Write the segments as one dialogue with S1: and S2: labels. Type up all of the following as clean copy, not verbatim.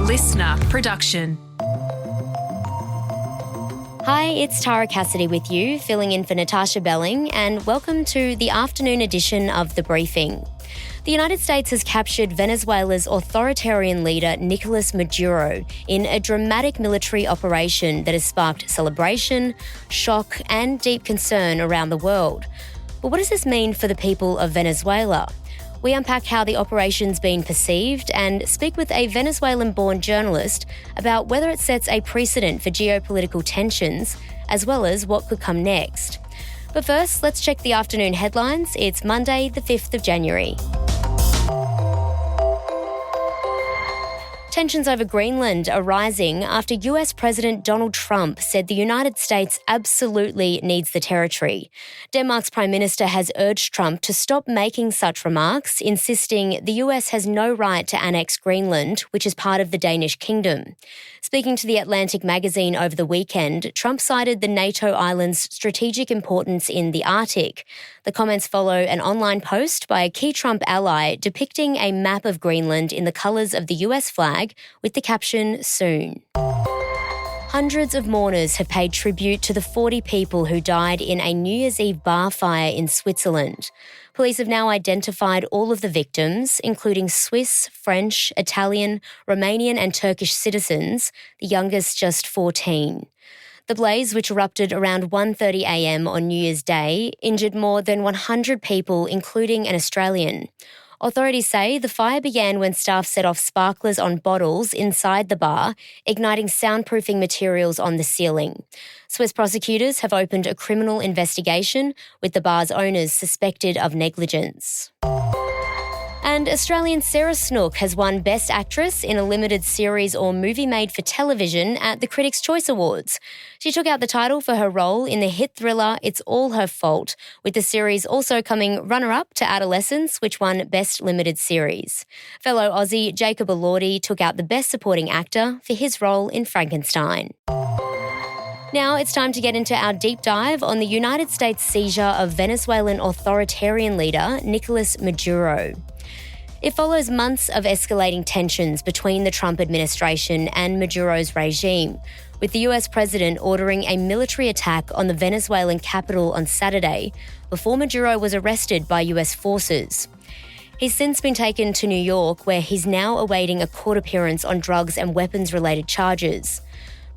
S1: listener production.
S2: Hi, it's Tara Cassidy with you, filling in for Natasha Belling, and welcome to the afternoon edition of The Briefing. The United States has captured Venezuela's authoritarian leader Nicolás Maduro in a dramatic military operation that has sparked celebration, shock, and deep concern around the world. But what does this mean for the people of Venezuela? We unpack how the operation's been perceived and speak with a Venezuelan-born journalist about whether it sets a precedent for geopolitical tensions, as well as what could come next. But first, let's check the afternoon headlines. It's Monday, the 5th of January. Tensions over Greenland are rising after US President Donald Trump said the United States absolutely needs the territory. Denmark's Prime Minister has urged Trump to stop making such remarks, insisting the US has no right to annex Greenland, which is part of the Danish kingdom. Speaking to The Atlantic magazine over the weekend, Trump cited the NATO island's strategic importance in the Arctic. The comments follow an online post by a key Trump ally depicting a map of Greenland in the colours of the US flag with the caption, "Soon." Hundreds of mourners have paid tribute to the 40 people who died in a New Year's Eve bar fire in Switzerland. Police have now identified all of the victims, including Swiss, French, Italian, Romanian and Turkish citizens, the youngest just 14. The blaze, which erupted around 1:30 a.m. on New Year's Day, injured more than 100 people, including an Australian. Authorities say the fire began when staff set off sparklers on bottles inside the bar, igniting soundproofing materials on the ceiling. Swiss prosecutors have opened a criminal investigation, with the bar's owners suspected of negligence. And Australian Sarah Snook has won Best Actress in a limited series or movie made for television at the Critics Choice Awards. She took out the title for her role in the hit thriller It's All Her Fault, with the series also coming runner-up to Adolescence, which won Best Limited Series. Fellow Aussie Jacob Elordi took out the Best Supporting Actor for his role in Frankenstein. Now it's time to get into our deep dive on the United States seizure of Venezuelan authoritarian leader Nicolás Maduro. It follows months of escalating tensions between the Trump administration and Maduro's regime, with the US president ordering a military attack on the Venezuelan capital on Saturday before Maduro was arrested by US forces. He's since been taken to New York, where he's now awaiting a court appearance on drugs and weapons-related charges.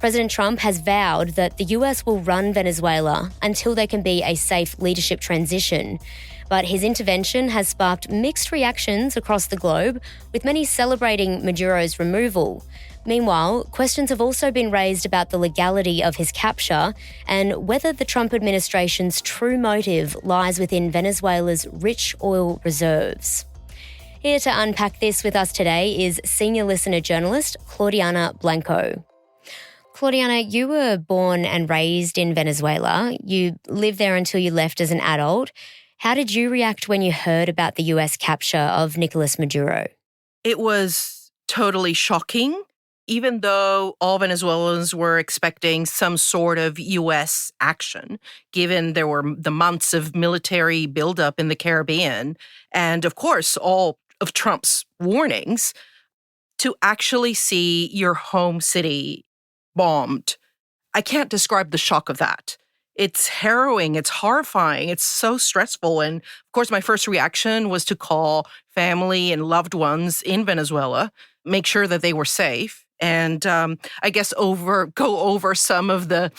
S2: President Trump has vowed that the US will run Venezuela until there can be a safe leadership transition. But his intervention has sparked mixed reactions across the globe, with many celebrating Maduro's removal. Meanwhile, questions have also been raised about the legality of his capture and whether the Trump administration's true motive lies within Venezuela's rich oil reserves. Here to unpack this with us today is senior listener journalist Claudianna Blanco. Claudianna, you were born and raised in Venezuela. You lived there until you left as an adult. How did you react when you heard about the US capture of Nicolás Maduro?
S3: It was totally shocking, even though all Venezuelans were expecting some sort of US action, given there were the months of military buildup in the Caribbean, and of course, all of Trump's warnings. To actually see your home city bombed, I can't describe the shock of that. It's harrowing, it's horrifying, it's so stressful. And of course, my first reaction was to call family and loved ones in Venezuela, make sure that they were safe, and I guess go over some of the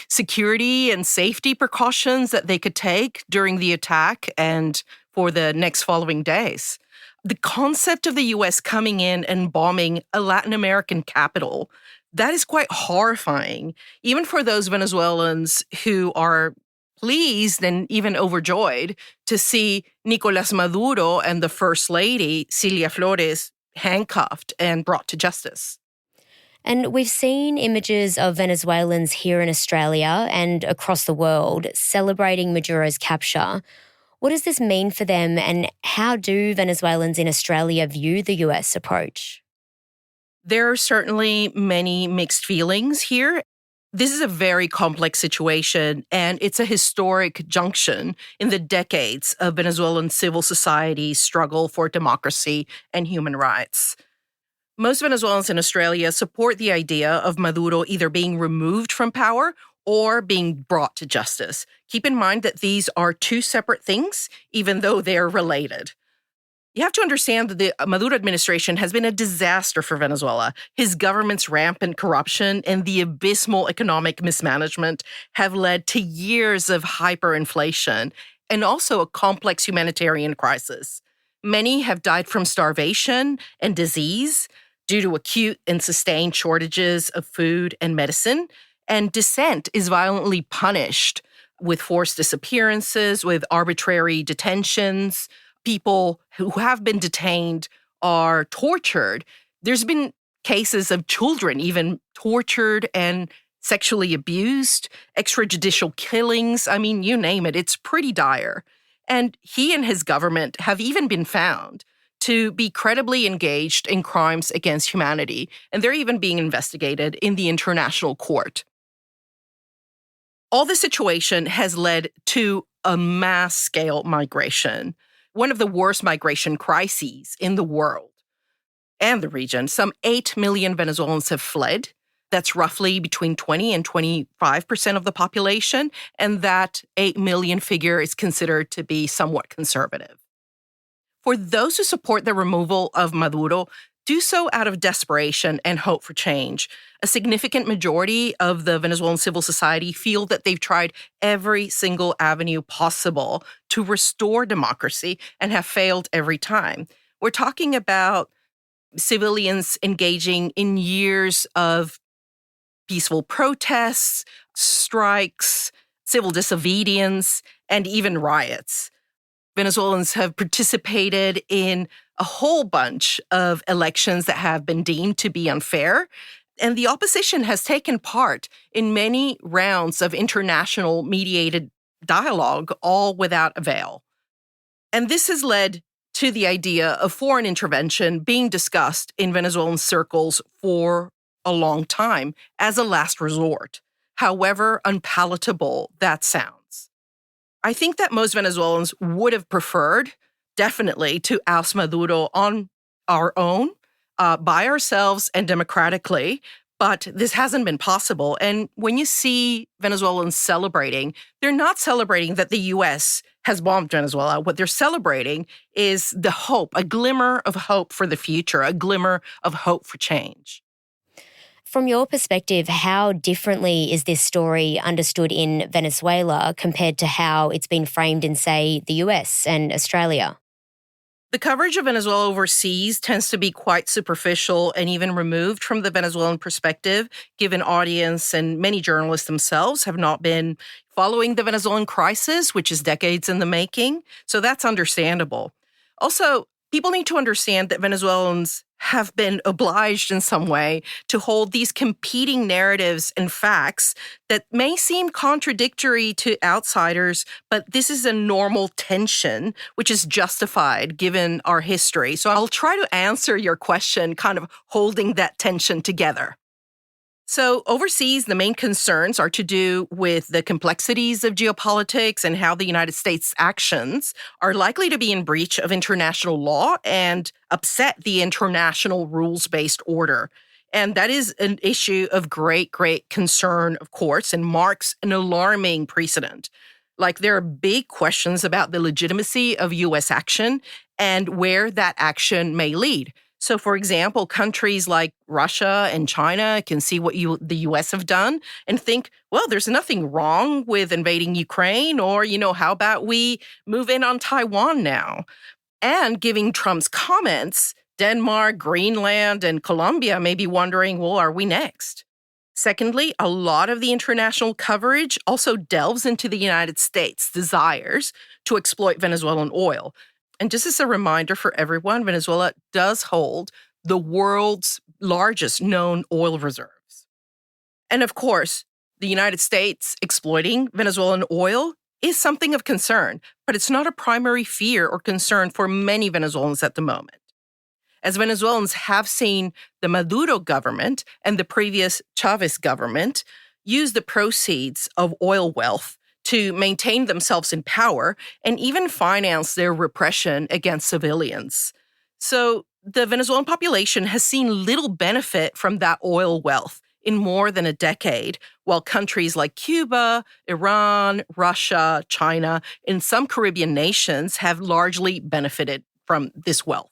S3: security and safety precautions that they could take during the attack and for the next following days. The concept of the US coming in and bombing a Latin American capital, that is quite horrifying, even for those Venezuelans who are pleased and even overjoyed to see Nicolás Maduro and the First Lady, Cilia Flores, handcuffed and brought to justice.
S2: And we've seen images of Venezuelans here in Australia and across the world celebrating Maduro's capture. What does this mean for them, and how do Venezuelans in Australia view the US approach?
S3: There are certainly many mixed feelings here. This is a very complex situation, and it's a historic junction in the decades of Venezuelan civil society's struggle for democracy and human rights. Most Venezuelans in Australia support the idea of Maduro either being removed from power or being brought to justice. Keep in mind that these are two separate things, even though they're related. You have to understand that the Maduro administration has been a disaster for Venezuela. His government's rampant corruption and the abysmal economic mismanagement have led to years of hyperinflation and also a complex humanitarian crisis. Many have died from starvation and disease due to acute and sustained shortages of food and medicine, and dissent is violently punished with forced disappearances, with arbitrary detentions. People who have been detained are tortured. There's been cases of children even tortured and sexually abused, extrajudicial killings. I mean, you name it, it's pretty dire. And he and his government have even been found to be credibly engaged in crimes against humanity, and they're even being investigated in the international court. All this situation has led to a mass-scale migration, one of the worst migration crises in the world and the region. Some 8 million Venezuelans have fled. That's roughly between 20 and 25% of the population, and that 8 million figure is considered to be somewhat conservative. For those who support the removal of Maduro, do so out of desperation and hope for change. A significant majority of the Venezuelan civil society feel that they've tried every single avenue possible to restore democracy and have failed every time. We're talking about civilians engaging in years of peaceful protests, strikes, civil disobedience, and even riots. Venezuelans have participated in a whole bunch of elections that have been deemed to be unfair, and the opposition has taken part in many rounds of international mediated dialogue, all without avail. And this has led to the idea of foreign intervention being discussed in Venezuelan circles for a long time as a last resort, however unpalatable that sounds. I think that most Venezuelans would have preferred, definitely, to oust Maduro on our own, by ourselves and democratically, but this hasn't been possible. And when you see Venezuelans celebrating, they're not celebrating that the U.S. has bombed Venezuela. What they're celebrating is the hope, a glimmer of hope for the future, a glimmer of hope for change.
S2: From your perspective, how differently is this story understood in Venezuela compared to how it's been framed in, say, the US and Australia?
S3: The coverage of Venezuela overseas tends to be quite superficial and even removed from the Venezuelan perspective, given audience and many journalists themselves have not been following the Venezuelan crisis, which is decades in the making. So that's understandable. Also, people need to understand that Venezuelans have been obliged in some way to hold these competing narratives and facts that may seem contradictory to outsiders, but this is a normal tension, which is justified given our history. So I'll try to answer your question, kind of holding that tension together. So overseas, the main concerns are to do with the complexities of geopolitics and how the United States' actions are likely to be in breach of international law and upset the international rules-based order. And that is an issue of great, great concern, of course, and marks an alarming precedent. Like, there are big questions about the legitimacy of U.S. action and where that action may lead. So, for example, countries like Russia and China can see what the U.S. have done and think, well, there's nothing wrong with invading Ukraine, or, how about we move in on Taiwan now? And giving Trump's comments, Denmark, Greenland, and Colombia may be wondering, well, are we next? Secondly, a lot of the international coverage also delves into the United States' desires to exploit Venezuelan oil. And just as a reminder for everyone, Venezuela does hold the world's largest known oil reserves. And of course, the United States exploiting Venezuelan oil is something of concern, but it's not a primary fear or concern for many Venezuelans at the moment. As Venezuelans have seen the Maduro government and the previous Chavez government use the proceeds of oil wealth to maintain themselves in power and even finance their repression against civilians. So the Venezuelan population has seen little benefit from that oil wealth in more than a decade, while countries like Cuba, Iran, Russia, China, and some Caribbean nations have largely benefited from this wealth.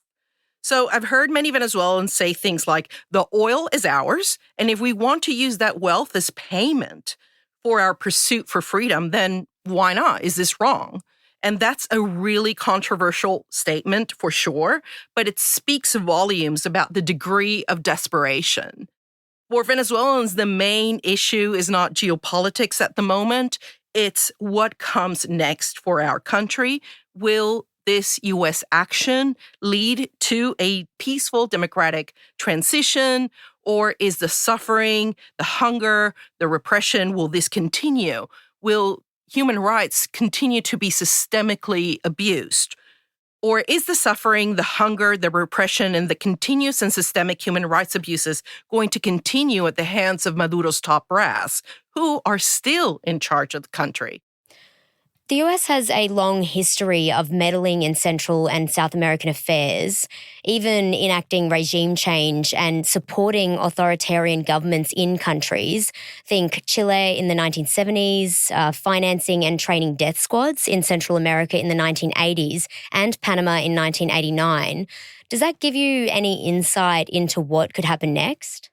S3: So I've heard many Venezuelans say things like, the oil is ours, and if we want to use that wealth as payment for our pursuit for freedom, then why not? Is this wrong? And that's a really controversial statement for sure, but it speaks volumes about the degree of desperation. For Venezuelans, the main issue is not geopolitics at the moment. It's what comes next for our country. Will this U.S. action lead to a peaceful democratic transition? Or is the suffering, the hunger, the repression, will this continue? Will human rights continue to be systemically abused? Or is the suffering, the hunger, the repression, and the continuous and systemic human rights abuses going to continue at the hands of Maduro's top brass, who are still in charge of the country?
S2: The US has a long history of meddling in Central and South American affairs, even enacting regime change and supporting authoritarian governments in countries. Think Chile in the 1970s, financing and training death squads in Central America in the 1980s, and Panama in 1989. Does that give you any insight into what could happen next?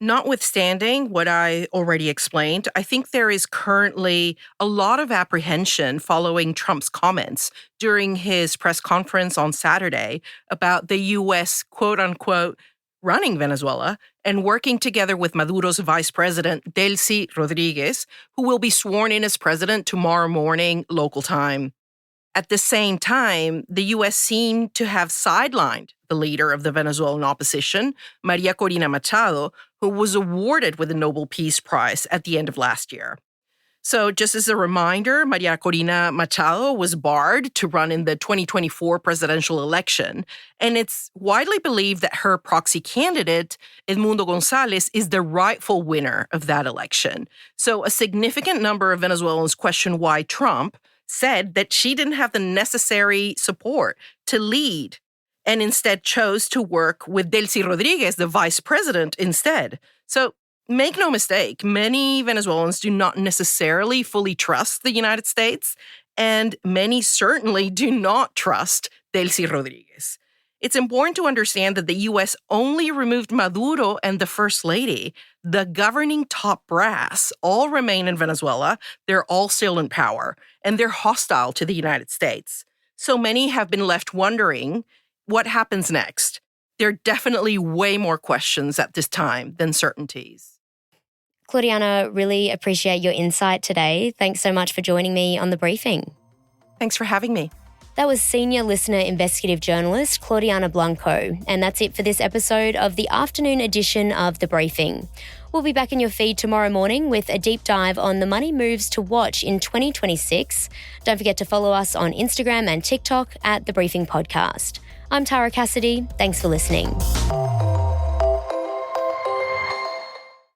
S3: Notwithstanding what I already explained, I think there is currently a lot of apprehension following Trump's comments during his press conference on Saturday about the U.S., quote-unquote, running Venezuela and working together with Maduro's vice president, Delcy Rodriguez, who will be sworn in as president tomorrow morning, local time. At the same time, the U.S. seemed to have sidelined the leader of the Venezuelan opposition, Maria Corina Machado, who was awarded with the Nobel Peace Prize at the end of last year. So just as a reminder, Maria Corina Machado was barred to run in the 2024 presidential election, and it's widely believed that her proxy candidate, Edmundo Gonzalez, is the rightful winner of that election. So a significant number of Venezuelans question why Trump said that she didn't have the necessary support to lead and instead chose to work with Delcy Rodriguez, the vice president, instead. So make no mistake, many Venezuelans do not necessarily fully trust the United States, and many certainly do not trust Delcy Rodriguez. It's important to understand that the U.S. only removed Maduro and the First Lady. The governing top brass all remain in Venezuela. They're all still in power, and they're hostile to the United States. So many have been left wondering what happens next. There are definitely way more questions at this time than certainties.
S2: Claudianna, really appreciate your insight today. Thanks so much for joining me on The Briefing.
S3: Thanks for having me.
S2: That was senior listener investigative journalist Claudianna Blanco. And that's it for this episode of the afternoon edition of The Briefing. We'll be back in your feed tomorrow morning with a deep dive on the money moves to watch in 2026. Don't forget to follow us on Instagram and TikTok at The Briefing Podcast. I'm Tara Cassidy. Thanks for listening.